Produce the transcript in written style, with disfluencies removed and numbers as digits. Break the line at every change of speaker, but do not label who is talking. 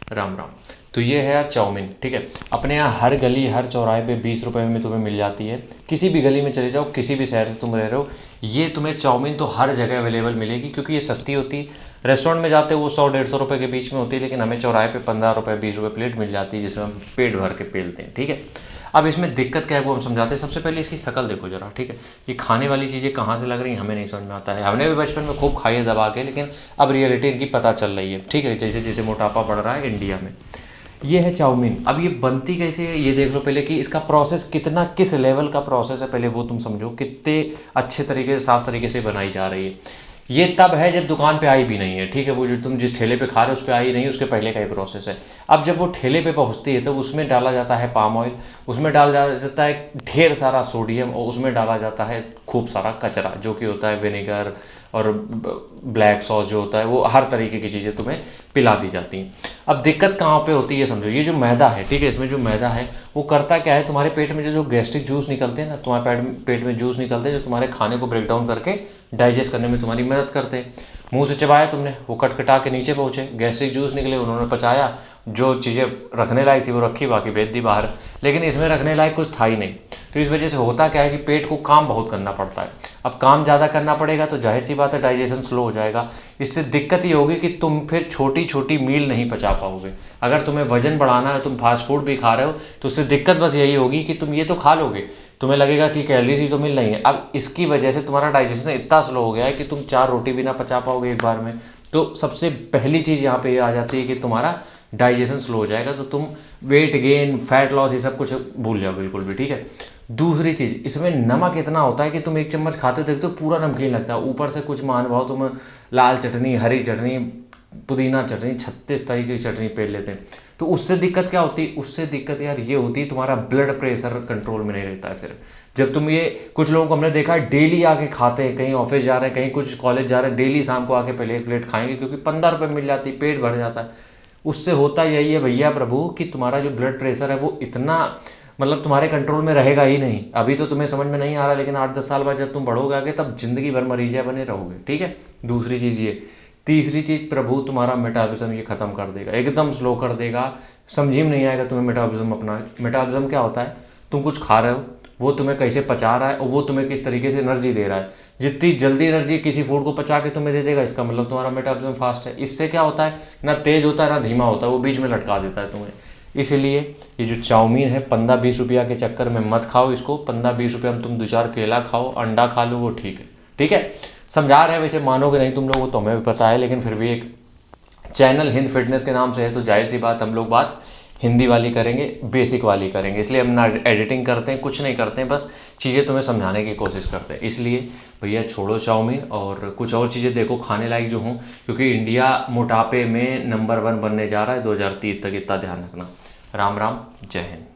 राम राम। तो ये है यार चाउमीन, ठीक है। अपने यहाँ हर गली हर चौराहे पे 20 रुपए में तुम्हें मिल जाती है। किसी भी गली में चले जाओ, किसी भी शहर से तुम रह रहे हो, ये तुम्हें चाउमीन तो हर जगह अवेलेबल मिलेगी, क्योंकि ये सस्ती होती है। रेस्टोरेंट में जाते हो वो 100-150 रुपये के बीच में होती है, लेकिन हमें चौराहे पे 15 रुपये 20 रुपये प्लेट मिल जाती है, जिसमें हम पेट भर के पेलते हैं, ठीक है। अब इसमें दिक्कत क्या है वो हम समझाते हैं। सबसे पहले इसकी शक्ल देखो जरा, ठीक है। ये खाने वाली चीज़ें कहाँ से लग रही हैं हमें नहीं समझ में आता है। हमने भी बचपन में खूब खाई है दबा के, लेकिन अब रियलिटी इनकी पता चल रही है, ठीक है। जैसे जैसे मोटापा बढ़ रहा है इंडिया में। ये है चाउमीन। अब ये बनती कैसे है ये देख लो पहले, कि इसका प्रोसेस कितना, किस लेवल का प्रोसेस है, पहले वो तुम समझो। कितने अच्छे तरीके से, साफ तरीके से बनाई जा रही है। ये तब है जब दुकान पे आई भी नहीं है, ठीक है। वो जो तुम जिस ठेले पे खा रहे हो उस पर आई नहीं, उसके पहले का ही प्रोसेस है। अब जब वो ठेले पे पहुंचती है तो उसमें डाला जाता है पाम ऑयल, उसमें डाला जाता है ढेर सारा सोडियम, और उसमें डाला जाता है खूब सारा कचरा, जो कि होता है विनेगर और ब्लैक सॉस जो होता है, वो हर तरीके की चीज़ें तुम्हें पिला दी जाती हैं। अब दिक्कत कहाँ पे होती है समझो। ये जो मैदा है, ठीक है, इसमें जो मैदा है वो करता क्या है, तुम्हारे पेट में जो गैस्ट्रिक जूस निकलते हैं ना, तुम्हारे पेट में जूस निकलते हैं जो तुम्हारे खाने को ब्रेक डाउन करके डाइजेस्ट करने में तुम्हारी मदद करते हैं। मुंह से चबाया तुमने, वो कटकटा के नीचे पहुँचे, गैस्ट्रिक जूस निकले, उन्होंने पचाया, जो चीज़ें रखने लायक थी वो रखी, बाकी भेज दी बाहर। लेकिन इसमें रखने लायक कुछ था ही नहीं। तो इस वजह से होता क्या है कि पेट को काम बहुत करना पड़ता है। अब काम ज़्यादा करना पड़ेगा तो जाहिर सी बात है डाइजेशन स्लो हो जाएगा। इससे दिक्कत ये होगी कि तुम फिर छोटी छोटी मील नहीं पचा पाओगे। अगर तुम्हें वजन बढ़ाना है, तुम फास्ट फूड भी खा रहे हो, तो उससे दिक्कत बस यही होगी कि तुम ये तो खा लोगे, तुम्हें लगेगा कि कैलोरीज ही तो मिल रही है। अब इसकी वजह से तुम्हारा डाइजेशन इतना स्लो हो गया है कि तुम 4 रोटी भी ना पचा पाओगे एक बार में। तो सबसे पहली चीज़ यहाँ पे ये आ जाती है कि तुम्हारा डाइजेशन स्लो हो जाएगा, तो तुम वेट गेन, फैट लॉस, ये सब कुछ भूल जाओ बिल्कुल भी, ठीक है। दूसरी चीज़, इसमें नमक इतना होता है कि तुम एक चम्मच खाते देखते हो पूरा नमकीन लगता है। ऊपर से कुछ मान भाव तुम लाल चटनी, हरी चटनी, पुदीना चटनी, 36 तरीके की चटनी पेल लेते हैं। तो उससे दिक्कत क्या होती है, उससे दिक्कत यार ये होती है तुम्हारा ब्लड प्रेशर कंट्रोल में नहीं रहता है। फिर जब तुम ये, कुछ लोगों को हमने देखा है डेली आके खाते हैं, कहीं ऑफिस जा रहे हैं, कहीं कुछ कॉलेज जा रहे हैं, डेली शाम को आके पहले एक प्लेट खाएंगे, क्योंकि 15 रुपये मिल जाती है, पेट भर जाता है। उससे होता यही है भैया प्रभु, कि तुम्हारा जो ब्लड प्रेशर है वो इतना, मतलब तुम्हारे कंट्रोल में रहेगा ही नहीं। अभी तो तुम्हें समझ में नहीं आ रहा, लेकिन 8-10 साल बाद जब तुम बढ़ोगे आगे, तब जिंदगी भर मरीजा बने रहोगे, ठीक है। दूसरी चीज़ ये। तीसरी चीज़, प्रभु तुम्हारा मेटाबॉलिज्म ये ख़त्म कर देगा, एकदम स्लो कर देगा। समझ में नहीं आएगा तुम्हें मेटाबॉलिज्म अपना। मेटाबॉलिज्म क्या होता है, तुम कुछ खा रहे हो, वो तुम्हें कैसे पचा रहा है और वो तुम्हें किस तरीके से एनर्जी दे रहा है। जितनी जल्दी एनर्जी किसी फूड को पचा के तुम्हें दे देगा, इसका मतलब तुम्हारा मेटाबॉलिज्म फास्ट है। इससे क्या होता है, ना तेज होता है ना धीमा होता है, वो बीच में लटका देता है तुम्हें। इसलिए ये जो चाउमीन है, 15-20 रुपया के चक्कर में मत खाओ इसको। 15-20 रुपये में तुम 2-4 केला खाओ, अंडा खा लो, वो ठीक है, ठीक है। समझा रहे हैं, वैसे मानोगे नहीं तुम लोग, तो हमें भी पता है, लेकिन फिर भी एक चैनल हिंद फिटनेस के नाम से है, तो जाहिर सी बात हम लोग बात हिंदी वाली करेंगे, बेसिक वाली करेंगे। इसलिए हम ना एडिटिंग करते हैं, कुछ नहीं करते हैं, बस चीज़ें तुम्हें समझाने की कोशिश करते हैं। इसलिए भैया छोड़ो चाउमीन और कुछ और चीज़ें देखो खाने लायक जो हों, क्योंकि इंडिया मोटापे में नंबर 1 बनने जा रहा है 2030 तक, इतना ध्यान रखना। राम राम, जय हिंद।